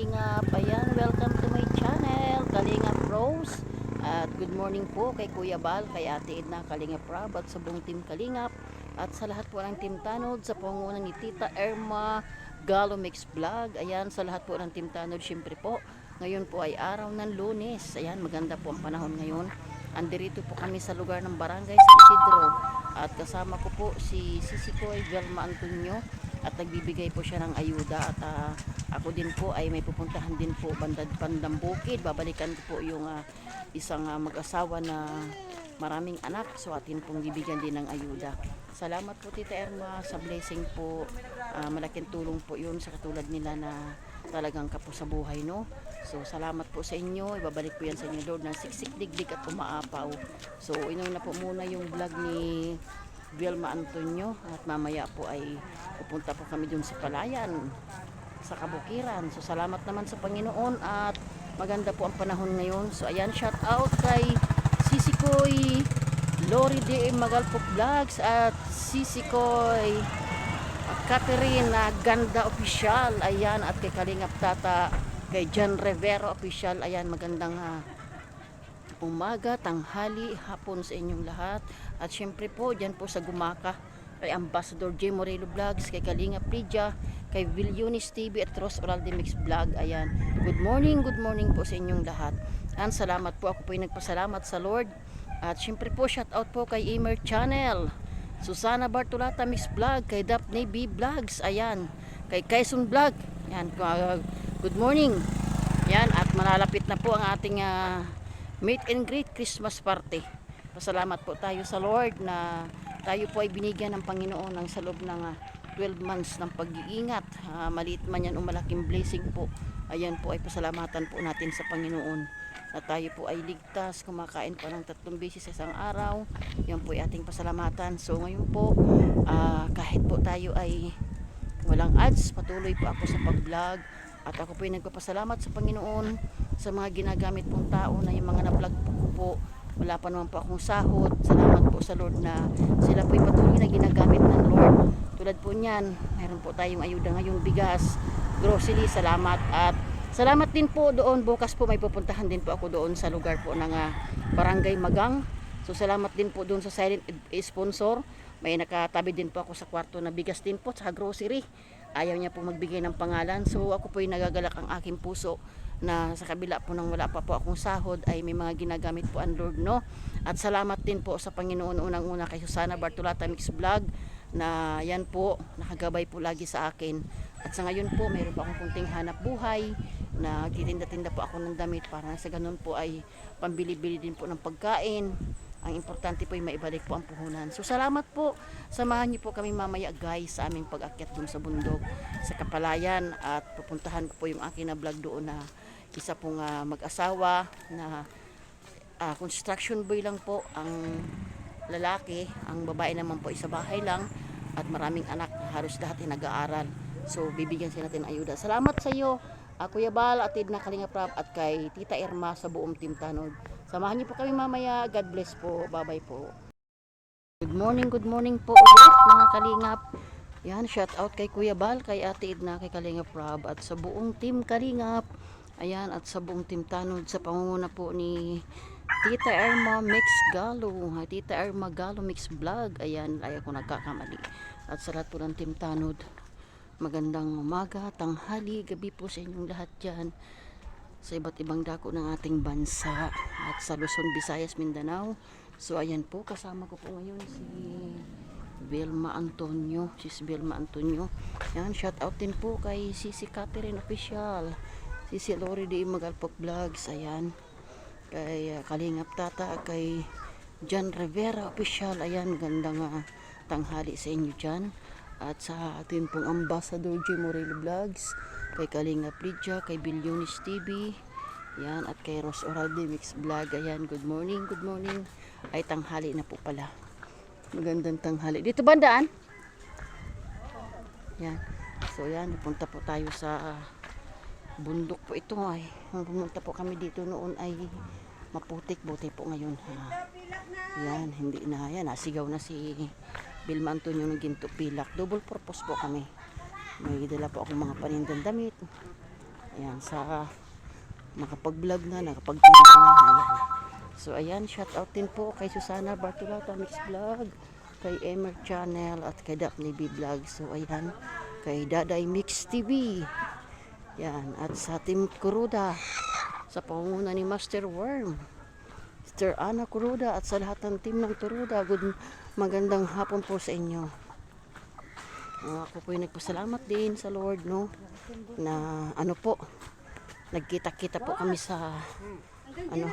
Kalingap. Ayan, welcome to my channel, Kalingap Rose. At good morning po kay Kuya Bal, kay Ate Edna, Kalingap Rab, at sa buong team Kalingap. At sa lahat po ng team Tanod, sa pangunan ni Tita Irma Galo Mix Vlog. Ayan, sa lahat po ng team Tanod, syempre po, ngayon po ay araw ng Lunes. Ayan, maganda po ang panahon ngayon. Andirito po kami sa lugar ng Barangay San Isidro. At kasama ko po si Sisikoy Velma Antonio. At nagbibigay po siya ng ayuda. At ako din po ay may pupuntahan din po bandang bukid. Babalikan ko po yung isang mag-asawa na maraming anak. So atin pong bibigyan din ng ayuda. Salamat po Tita Irma sa blessing po. Malaking tulong po yun sa katulad nila na talagang kapo sa buhay, no? So salamat po sa inyo. Ibabalik po yan sa inyo Lord ng siksik digdig at umaapaw. So inon na po muna yung vlog ni Velma Antonio at mamaya po ay pupunta po kami dun sa Palayan sa Kabukiran. So salamat naman sa Panginoon at maganda po ang panahon ngayon. So ayan, shout out kay Sisikoy Lori D. Magalpok Vlogs at Sisikoy Catherine Ganda Official. Ayan, at kay Kalingap Tata, kay John Rivero Official. Ayan, magandang umaga, tanghali, hapon sa inyong lahat. At syempre po, dyan po sa Gumaka, kay Ambassador J. Morelo Vlogs, kay Kalingap Lydia, kay Villonis TV at Ross Oralde Mix Vlog. Ayan, good morning po sa inyong lahat. And salamat po, ako po ay nagpasalamat sa Lord. At syempre po, shout out po kay Emer Channel, Susana Bartolata Mix Vlog, kay Daphne B Vlogs, ayan, kay Quezon Vlog. Ayan, good morning. Ayan, at malalapit na po ang ating meet and greet Christmas party. Pasalamat po tayo sa Lord na tayo po ay binigyan ng Panginoon ng sa loob ng 12 months ng pag-iingat. Maliit man yan o malaking blessing po. Ayan po ay pasalamatan po natin sa Panginoon na tayo po ay ligtas, kumakain pa ng 3 beses sa isang araw. Yan po ay ating pasalamatan. So ngayon po, kahit po tayo ay walang ads, patuloy po ako sa pag-vlog. At ako po ay nagpapasalamat sa Panginoon sa mga ginagamit pong tao na yung mga na-vlog po. Wala pa naman po akong sahod. Salamat po sa Lord na sila po ay patuloy na ginagamit ng Lord. Tulad po niyan, mayroon po tayong ayuda ngayong bigas, grocery, salamat. At salamat din po doon. Bukas po may pupuntahan din po ako doon sa lugar po ng Barangay Magang. So salamat din po doon sa silent sponsor. May nakatabi din po ako sa kwarto na bigas din po sa grocery. Ayaw niya po magbigay ng pangalan. So ako po ay nagagalak ang aking puso na sa kabila po ng wala pa po akong sahod ay may mga ginagamit po ang Lord, no? At salamat din po sa Panginoon unang-una kay Susana Bartolata Mix Vlog na yan po nakagabay po lagi sa akin. At sa ngayon po mayroon pa akong kunting hanap buhay na titinda-tinda po ako ng damit para sa ganun po ay pambili-bili din po ng pagkain. Ang importante po ay maibalik po ang puhunan. So salamat po. Samahan niyo po kami mamaya guys sa aming pag-akyat dun sa bundok sa Kapalayan. At pupuntahan ko po yung aking na vlog doon na isa pong mag-asawa na construction boy lang po ang lalaki. Ang babae naman po isa bahay lang. At maraming anak, halos lahat ay nag-aaral. So bibigyan sila natin ng ayuda. Salamat sa iyo, Kuya Bal, at Edna Kalingap Rab, at kay Tita Irma sa buong team Tanod. Samahan niyo po kami mamaya. God bless po. Bye-bye po. Good morning po ulit mga Kalingap. Yan, shout out kay Kuya Bal, kay Ate Edna, kay Kalingap Rab, at sa buong team Kalingap. Ayan, at sa buong team Tanod sa pangunguna po ni Tita Irma Mix Galo. Tita Irma Galo Mix Vlog. Ayan, ayaw ko nagkakamali. At sa lahat po ng team Tanod, magandang umaga, tanghali, gabi po sa inyong lahat dyan sa iba't ibang dako ng ating bansa at sa Luzon, Visayas, Mindanao. So ayan po, kasama ko po ngayon si Velma Antonio, sis Velma Antonio. Yan, shout out din po kay Sisi Catherine Official, Sisi Lori D. Magalpok Vlogs, ayan, kay Kalingap Tata, kay John Rivera Official. Ayan, gandang tanghali sa inyo dyan. At sa atin pong Ambassador J. Morelo Vlogs, kay Kalingap Lydia, kay Villonis TV, yan, at kay Ross Oralde Mix Vlog. Ayan, good morning. Ay, tanghali na po pala. Magandang tanghali. Dito bandaan? Yan. So yan, napunta po tayo sa bundok po ito. Ay, pumunta po kami dito noon ay maputik, buti po ngayon. Yan, hindi na. Yan, nasigaw na si Velma Antonio ng ginto pilak. Double purpose po kami. May dala po akong mga panindang damit. Ayan, sa makapag-vlog na, nakapag-tinda na. Ayan. So, ayan, shout out din po kay Susana Bartolata Mix Vlog, kay Emer Channel, at kay Daphne B Vlog. So, ayan, kay Daday Mix TV. Yan, at sa Team Kuruda, sa pangunguna ni Master Worm, Sister Ana Kuruda, at sa lahat ng team ng Kuruda, magandang hapon po sa inyo. Ako po yung nagpasalamat din sa Lord, no, na ano po, nagkita-kita po kami sa ano,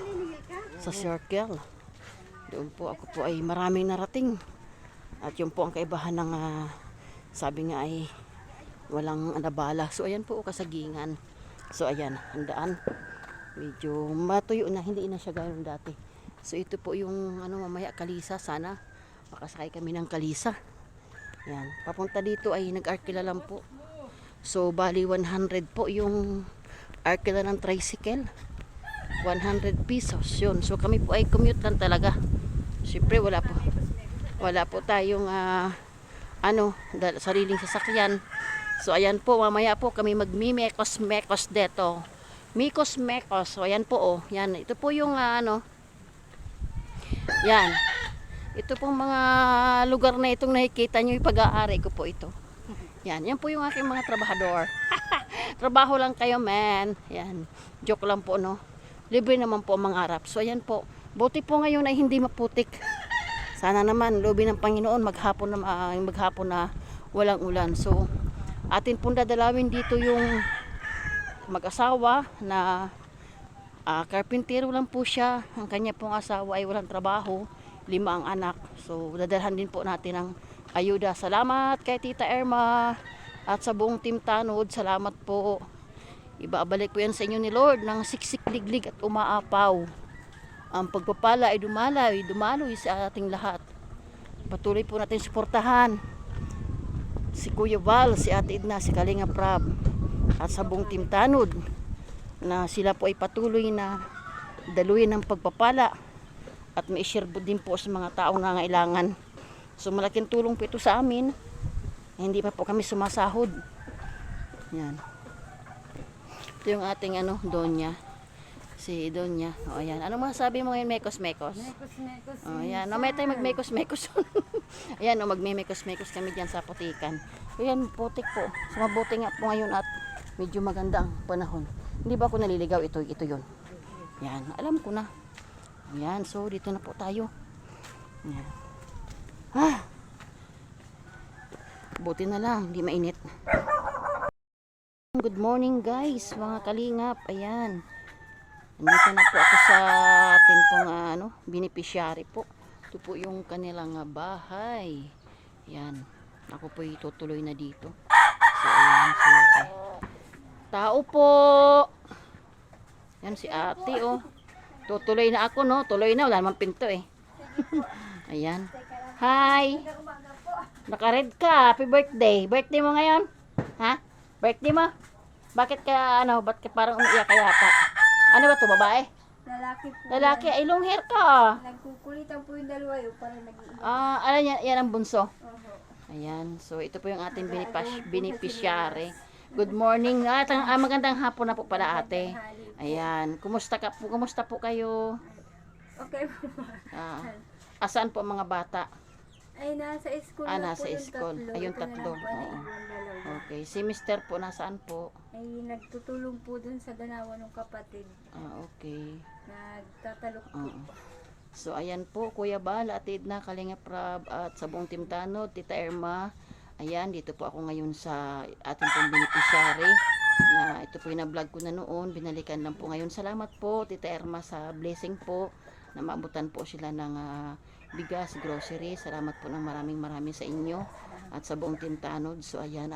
sa circle. Doon po ako po ay maraming narating. At yun po ang kaibahan ng sabi nga ay walang anabala. So ayan po kasagingan. So ayan, handaan. Medyo matuyo na, hindi na siya ganoon dati. So ito po yung ano, mamaya kalisa, sana makasakay kami ng kalisa. Yan, papunta dito ay nag-arkila lang po. So bali 100 po yung arkila ng tricycle. 100 pesos yun. So kami po ay commute lang talaga. Siyempre wala po tayong sariling sasakyan. So ayan po, mamaya po kami magmimekos-mekos dito. Mikos-mekos. So ayan po, oh. Yan, ito po yung yan. Ito pong mga lugar na itong nakikita nyo, yung pag-aari ko po ito. Yan po yung aking mga trabahador. Trabaho lang kayo, man. Yan, joke lang po, no. Libre naman po ang mangarap. So ayan po, buti po ngayon ay hindi maputik. Sana naman, loobin ng Panginoon, maghapon na walang ulan. So atin pong dadalawin dito yung mag-asawa na karpintero lang po siya. Ang kanya pong asawa ay walang trabaho, 5 ang anak. So dadalhan din po natin ang ayuda. Salamat kay Tita Irma at sa buong Team Tanod. Salamat po. Ibabalik po yan sa inyo ni Lord ng siksik, liglig at umaapaw. Ang pagpapala ay dumaloy sa ating lahat. Patuloy po natin suportahan si Kuya Val, si Ate Edna, si Kalinga Prab, at sa buong Team Tanod, na sila po ay patuloy na daluyin ng pagpapala at mai-share din po sa mga taong nangailangan. So malaking tulong po ito sa amin. Hindi pa po kami sumasahod. Yan. Ito yung ating Donya. Si Donya. O ayan. Anong masasabi mo ngayon, mekos-mekos? Mekos-mekos. O ayan. No, may tayo mag-mekos-mekos. Ayan, no, magme-mekos-mekos kami dyan sa putikan. Ayan, putik po. So mabuti nga po ngayon at medyo maganda ang panahon. Hindi ba ako naliligaw? Ito yun. Yan. Alam ko na. Ayan. So dito na po tayo. Ayan. Buti na lang. Hindi mainit. Good morning guys, mga kalingap. Ayan. Nandito na po ako sa atin pong beneficiary po. Ito po yung kanilang bahay. Yan. Ako po itutuloy na dito. So, ayan. So, tao po. Yan si ate, oh. Tutuloy na ako, no? Tuloy na. Wala naman pinto, eh. Ayan. Hi. Naka-red ka. Happy birthday. Birthday mo ngayon? Ha? Birthday mo? Bakit ka, ba't ka parang umiiyak ka yata? Ano ba to, babae? Lalaki po. Lalaki, ay long hair ka. Nagkukulitan po yung dalawa yun para nag-iiba. Ano yan ang bunso. Oho. Ayan, so ito po yung ating beneficiary. Good morning. Magandang hapon na po pala ate. Ayan, kumusta po kayo? Okay po. Asaan po ang mga bata? Ay, nasa school Nasa po yung school. tatlo. Ayun, Ito na tatlo. lang po, Oo. naiwan dalawa. Okay, si Mister po nasaan po? Ay, nagtutulong po dun sa ganawa ng kapatid. Okay. Nagtatalok po. Oo. So ayan po, Kuya Bal, Ate Edna, Kalinga Prab, at sa buong Team Tanod, Tita Irma. Ayan, dito po ako ngayon sa ating pong beneficiary. Na ito po yung na-vlog ko na noon, binalikan lang po ngayon. Salamat po, Tita Irma, sa blessing po na maabutan po sila ng bigas, grocery. Salamat po ng maraming sa inyo at sa buong Team Tanod. So ayan,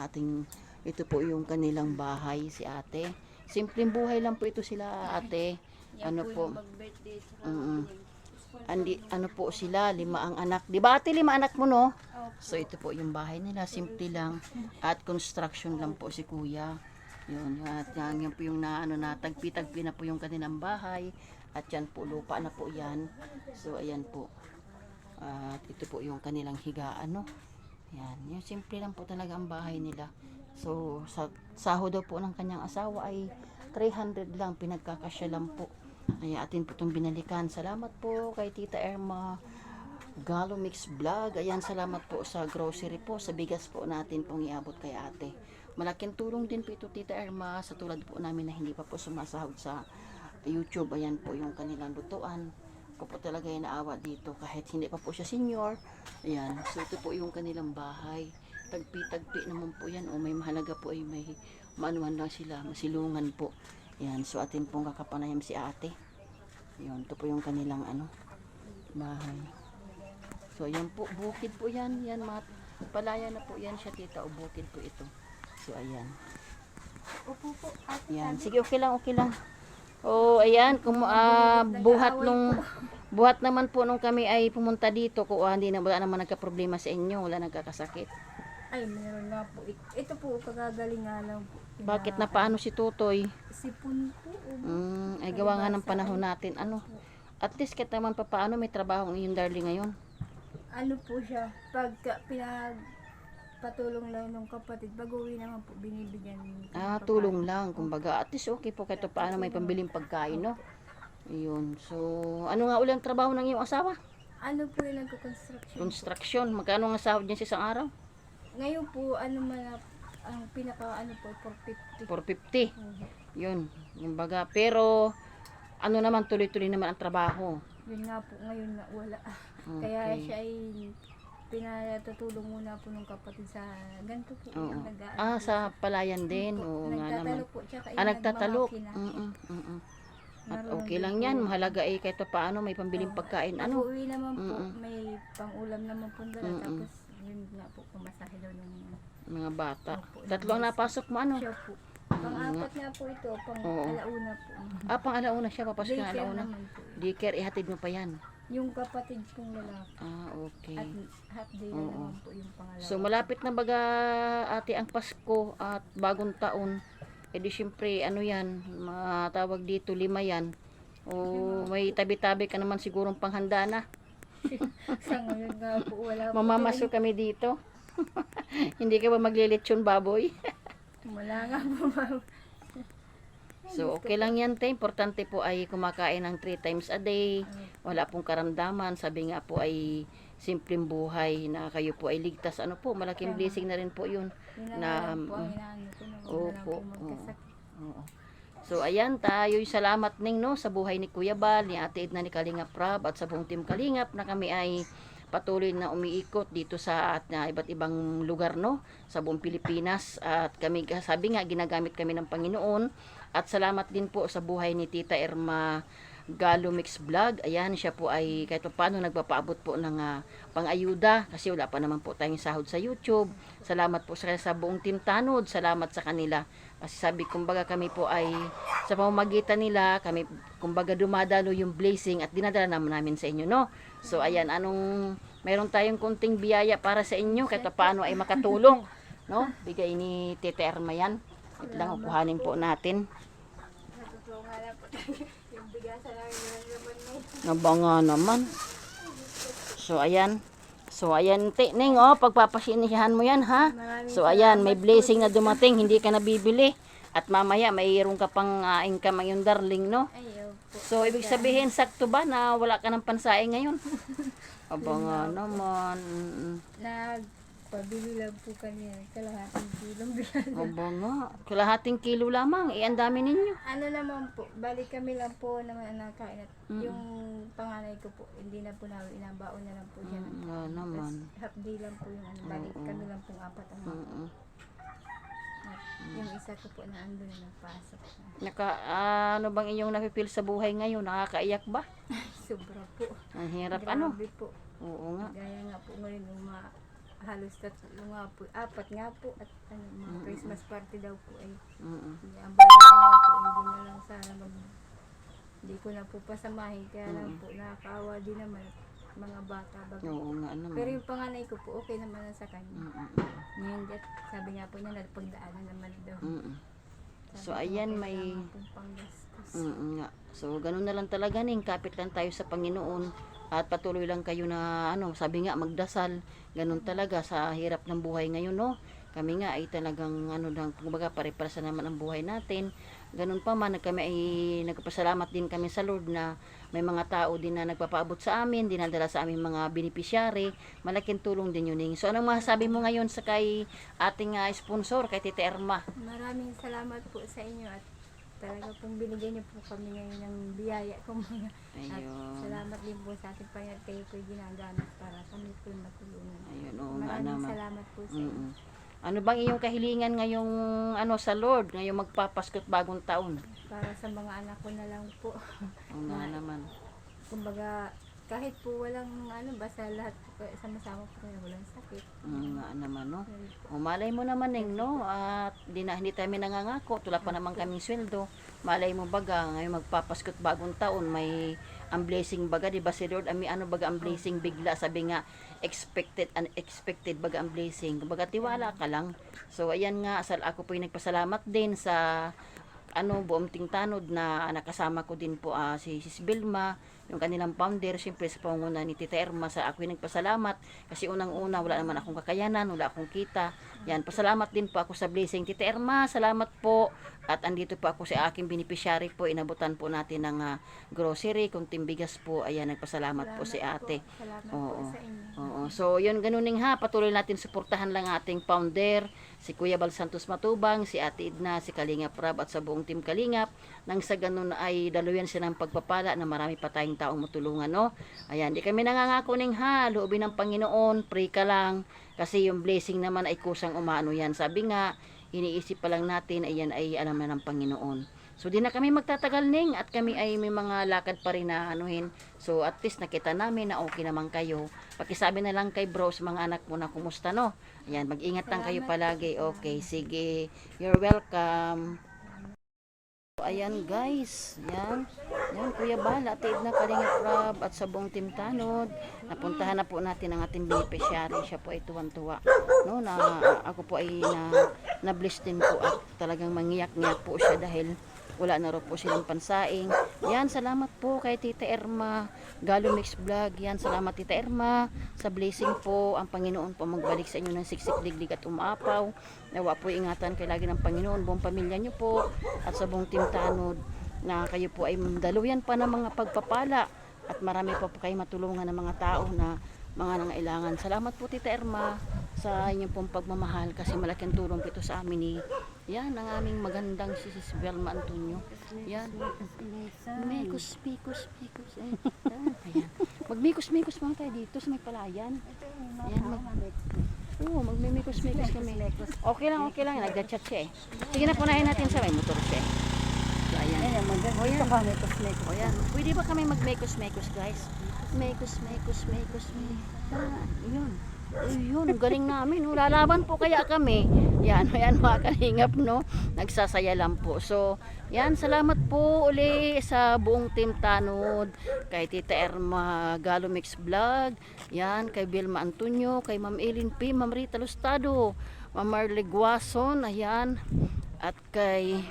ito po yung kanilang bahay, si ate. Simpleng buhay lang po ito sila, ate. Yan Po? yung mag-birthday. Po sila, 5 ang anak. Di ba ate, 5 anak mo, no? Opo. So ito po yung bahay nila, simple lang. At construction lang po si kuya. Yun, at yan po yung tagpi-tagpi na po yung kanilang bahay. At yan po, lupa na po yan. So ayan po. At ito po yung kanilang higaan, no? Yan, yung simple lang po talaga ang bahay nila. So sa sahod daw po ng kanyang asawa ay 300 lang, pinagkakasya lang po. Ay, atin po itong binalikan. Salamat po kay Tita Irma Galo Mix Vlog. Ayan, salamat po sa grocery po, sa bigas po natin pong iabot kay ate. Malaking tulong din po ito, Tita Irma, sa tulad po namin na hindi pa po sumasahod sa YouTube. Ayan po yung kanilang lutuan. Ako po talaga yung naawa dito kahit hindi pa po siya senior. Ayan, so ito po yung kanilang bahay. Tagpi-tagpi naman po yan. O may mahalaga po ay may maanuhan lang sila, masilungan po. Ayan, so atin pong kakapanayam si ate. Ayan, ito po yung kanilang bahay. So ayan po, bukid po yan. Yan, palaya na po yan siya, tita. O bukid po ito. So ayan. Upo po. Ate, Ayan, sabi- sige, okay lang, okay lang. Oh, ayan, buhat naman po nung kami ay pumunta dito, hindi na wala naman nagka-problema sa inyo, wala nagkakasakit. Ay, meron nga po. Ito po, kagagaling nga lang po. Bakit na paano si Tutoy? Sipon po. Ay gawa nga ng panahon natin. At least kahit naman pa paano may trabaho ng iyong darling ngayon. Ano po siya, pagka pinagpatulong lang ng kapatid, bago-uwi naman po, binibigyan. Tulong lang, kumbaga. At least okay po kahit paano may pambiling pagkain, no? Ayun. So, ano nga ulit ang trabaho ng iyong asawa? Ano po yung nagko-construction? Construction. Magkano ang sahod niya sa isang araw? Ngayon po, ang pinaka, po, 450. 450. Yun. Kumbaga, pero, naman, tuloy-tuloy naman ang trabaho. Yun nga po, ngayon na wala. Okay. Kaya siya ay pinatutulong muna po ng kapatid sa ganito po. Oo. Yung nag-aano po Sa palayan din. po. Oo nga naman. Nagtatalo po siya. Nagtatalok. At okay lang yan. Mahalaga kahit pa paano may pambiling pagkain. Uwi naman po, may pang-ulam naman po dala. Tapos yun nga po, pumasahe daw ng Mga bata. Opo, 3 ang napasok mo, siya po. Pang-apat nga po ito, pang-alauna po. Pang alauna siya. Papasok na Daycare alauna. naman po. Daycare, ihatid mo pa yan. Yung kapatid kong lalaki. Okay. At half day na naman po yung pangalawa. So, malapit na baga ate ang Pasko at bagong taon. Di syempre, yan, matawag dito, 5 yan. O may tabi-tabi ka naman sigurong panghanda na. Sa ngayon nga po, wala po. Mamamaso kami dito. Hindi ka ba maglilitsyon baboy? Wala nga po, ma'am. So, okay lang yan, te. Importante po ay kumakain ng 3 times a day. Wala pong karamdaman. Sabi nga po ay simpleng buhay na kayo po ay ligtas. Malaking blessing na rin po yun. Yun Na, na po ang inaano ko na wala opo, po magkasakit. Oo. So, ayan, tayo'y salamat ning sa buhay ni Kuya Bal, ni Ate Edna, ni Kalingap Rab, at sa buong Team Kalingap na kami ay patuloy na umiikot dito sa iba't ibang lugar, no, sa buong Pilipinas. At kami, sabi nga, ginagamit kami ng Panginoon. At salamat din po sa buhay ni Tita Irma Galo Mix Vlog. Ayan, siya po ay kahit paano nagpapaabot po ng pang-ayuda kasi wala pa naman po tayong sahod sa YouTube. Salamat po sa buong Team Tanod. Salamat sa kanila. Kasi sabi, kumbaga kami po ay sa pamamagitan nila, kami kumbaga dumadalo yung blessing at dinadala naman namin sa inyo, no? So, ayan, meron tayong konting biyaya para sa inyo kahit paano ay makatulong, no? Bigay ni Tita Irma yan. Ito lang, kukuhanin po natin. Natutulungan na po tayo. Yung bigasan namin naman may. Nabanga naman. So, ayan. Ning, pagpapasinihan mo yan, ha? So, ayan, may blessing na dumating, hindi ka nabibili. At mamaya, mayroon ka pang income yung darling, no? Ayaw po. So, ibig sabihin, sakto ba na wala ka ng pansaing ngayon? Aba nga naman. Nagpabili lang po kami. Kalahating kilong bilan. Aba nga. Kalahating kilo lamang. Ang dami ninyo. Ano naman po, balik kami lang po naman nakain at yung panganay ko po, hindi na po namin inabaon na lang po siya. Nga naman. Half day lang po yung balik kami lang po 4 ang mga. At yung isa ko po na ando na nagpasok. Ano bang inyong napipil sa buhay ngayon? Nakakaiyak ba? Sobra po. Ang hirap, Grabe po. Oo nga. Gaya nga po ngayon yung halos 3 nga po, 4 nga po at mga Christmas party daw po ay ang bala ko nga po, hindi na lang sana hindi ko na po pasamahin kaya lang po nakakaawa din naman mga bata bago. Oo nga naman. Pero yung panganay ko po okay naman na sa kanya. Ngayon sabi nga po niya nagpagdaanan naman daw. So ayan, may panggastos. nga. So ganun na lang talaga ning, kapit lang tayo sa Panginoon at patuloy lang kayo na sabi nga magdasal. Ganun talaga sa hirap ng buhay ngayon, no? kami nga ay talagang ano lang, kumbaga pare-para sa naman ang buhay natin. Ganun pa man, kami ay nagpapasalamat din kami sa Lord na may mga tao din na nagpapaabot sa amin, dinadala sa aming mga beneficiary. Malaking tulong din yun. So anong masasabi mo ngayon sa kay ating sponsor, kay Tita Erma? Maraming salamat po sa inyo at talaga pong binigyan niyo po kami ngayon ng biyaya ko mga. At Ayun. salamat din po sa ating Panginoon kayo po ginagamit para kami po matulungan. Ayun, oo nga Maraming naman. salamat po sa inyo. Mm-mm. Ano bang iyong kahilingan ngayong sa Lord, ngayong magpapasko't bagong taon? Para sa mga anak ko na lang po. Oo nga naman. Kumbaga, kahit po walang basta lahat po sama-sama po kayo, walang sakit. Nga naman, no? Yun po. O, malay mo naman, no? At hindi tayo nangangako. Tula pa naman kaming sweldo. Malay mo baga, ngayon magpapasko't bagong taon, may ang blessing baga, di ba si Lord? Baga ang blessing bigla, sabi nga, expected, unexpected baga ang blessing. Baga tiwala ka lang. So, ayan nga, ako po yung nagpasalamat din sa buong tingtanod na nakasama ko din po si Sis Vilma, yung kanilang founder, siyempre sa panguna ni Tita Erma. Sa ako yung nagpasalamat kasi unang-una wala naman akong kakayanan, wala akong kita. Yan, pasalamat din po ako sa blessing. Tita Erma, salamat po. At andito po ako sa aking beneficiary po, inabutan po natin ng grocery, kunting bigas po. Ayan, nagpasalamat po si ate. Salamat Oo. po sa inyo. Oo. So, yun, ganuning patuloy natin suportahan lang ating founder, si Kuya Bal Santos Matubang, si Ate Edna, si Kalingap Rab at sa buong team Kalingap. Nang sa ganun ay daluyan siya ng pagpapala na marami pa tayong taong matulungan, no? Ayan, di kami nangangako ng loobin ng Panginoon, pray ka lang, kasi yung blessing naman ay kusang umano yan. Sabi nga, iniisip pa lang natin, ayan ay alam na ng Panginoon. So, di na kami magtatagal ning at kami ay may mga lakad pa rin na anuhin. So, at least nakita namin na okay naman kayo. Pakisabi na lang kay bros, mga anak mo na kumusta, no? Ayan, mag-ingat lang kayo palagi. Okay, sige. You're welcome. So, ayan guys, yan Kuya Bal, Ate Edna, Kalingap Rab at sa buong Team Tanod. Napuntahan na po natin ang ating beneficiary. Siya po ay tuwan-tuwa, no, na ako po ay na-bless din po at talagang mangiyak-ngiyak po siya dahil wala na raw po silang pansaing. Yan, salamat po kay Tita Erma, Galo Mix Vlog. Yan, salamat Tita Erma sa blessing po. Ang Panginoon po magbalik sa inyo ng siksik, digdig at umaapaw. Nawa po ingatan kayo lagi ng Panginoon, buong pamilya nyo po at sa buong Team Tanod, na kayo po ay daluyan pa ng mga pagpapala at marami pa po kayo matulungan ng mga tao na mga nangailangan. Salamat po Tita Erma sa inyong pong pagmamahal kasi malaking tulong ito sa amin ni ang aming magandang si Sis Velma Antonio. Yan. Mikos. Ayan. Magmikos-mikos mga tayo dito sa may palayan. Ayan. Magmimikos kami. Okay lang. Nagda-chat siya eh. Sige na, punahin natin sa may motor siya eh. So, ayan. Ayan. Pwede ba kami mag-mekos-mekos guys? Mekos. Yun, galing namin. No? Lalaban po kaya kami. Yan mga kalingap, no? Nagsasaya lang po. So, yan, salamat po uli sa buong Team Tanod, kay Tita Erma Galo Mix Vlog, yan, kay Vilma Antonio, kay Ma'am Elin P, Ma'am Rita Lustado, Ma'am Marley Guason, ayan, at kay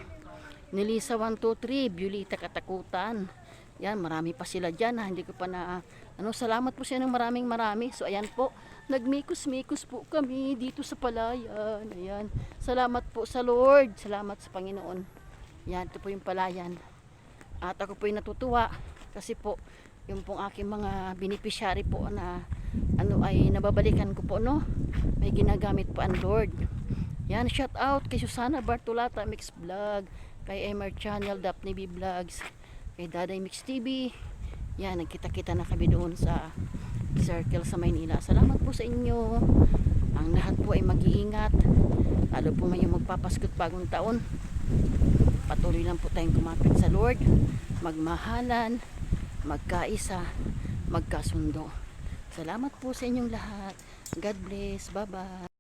Nelisa 123, Violeta Katakutan. Yan, marami pa sila dyan. Hindi ko pa na, salamat po siya ng marami. So, ayan po, nagmikos-mikos po kami dito sa palayan. Ayan, salamat po sa Lord. Salamat sa Panginoon. Yan, ito po yung palayan. At ako po yung natutuwa kasi po, yung pong aking mga beneficiary po na, ay nababalikan ko po, no? May ginagamit po ang Lord. Yan, shout out kay Susana Bartolata Mix Vlog, kay Emer Channel, Daphne B Vlogs, kay Daday Mix TV. Yan, nagkita-kita na kami doon sa circle sa Maynila. Salamat po sa inyo. Ang lahat po ay mag-iingat. Lalo po ngayong magpapasko't bagong taon. Patuloy lang po tayong kumapit sa Lord. Magmahalan, magkaisa, magkasundo. Salamat po sa inyong lahat. God bless. Bye-bye.